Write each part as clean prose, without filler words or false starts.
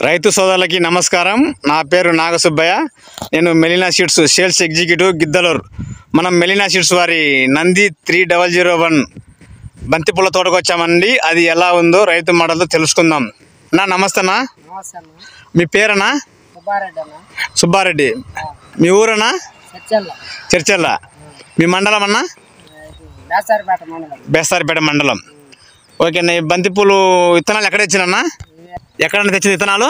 రైతు సోదరులకి నమస్కారం. నా పేరు నాగసుబ్బయ్య. నేను మెలినా సీడ్స్ సేల్స్ ఎగ్జిక్యూటివ్ గిద్దలూరు. మనం మెలినా సీడ్స్ వారి నంది 3001 బంతిపూల తోటకు వచ్చామండి. అది ఎలా ఉందో రైతు మాటలతో తెలుసుకుందాం. నమస్తే అన్న. మీ పేరన్నా? సుబ్బారెడ్డి. మీ ఊరన్నా? చర్చల్ల. మీ మండలం అన్నా? బేస్తారిపేట మండలం. ఓకే అన్న. ఈ బంతిపూలు విత్తనాలు ఎక్కడ తెచ్చినన్నా? ఎక్కడన్నా తెచ్చింది విత్తనాలు?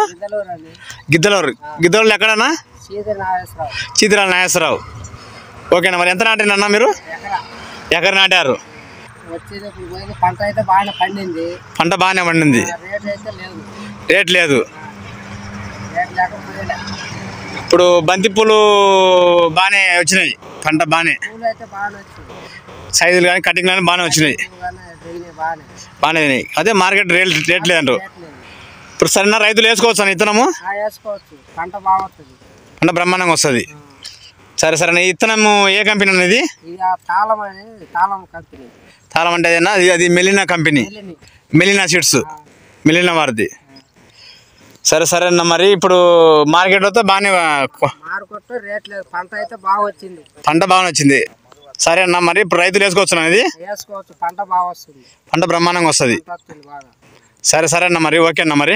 గిద్దలూరు. గిద్దలూరులో ఎక్కడన్నా? చీతిరాల నాగేశ్వరరావు. ఓకేనా. మరి ఎంత నాటినన్నా మీరు? ఎకర నాటారు. పంట బాగానే పండింది. రేట్ లేదు. ఇప్పుడు బంతిపూలు బాగానే వచ్చినాయి. పంట బాగానే సైజులు కానీ కటింగ్ కానీ బాగానే వచ్చినాయి. బాగానే తినాయి. అదే మార్కెట్ రేట్ లేదంటారు. ఇప్పుడు సరైన రైతులు వేసుకోవచ్చు అని విత్తనము? పంట బ్రహ్మాండంగా వస్తుంది. సరే సరే. విత్తనము ఏ కంపెనీ అనేది? తాళం అంటే అదేనా? అది మెలినా కంపెనీ, మెలినా సీడ్స్, మెలినా వారిది. సరే సరే అన్న. మరి ఇప్పుడు మార్కెట్లో బాగానే పంట బాగానే వచ్చింది. సరే అన్న. మరి ఇప్పుడు రైతులు వేసుకోవచ్చు అనేది? పంట బ్రహ్మాండంగా వస్తుంది. సరే సరే అన్న. మరి ఓకే అన్న. మరి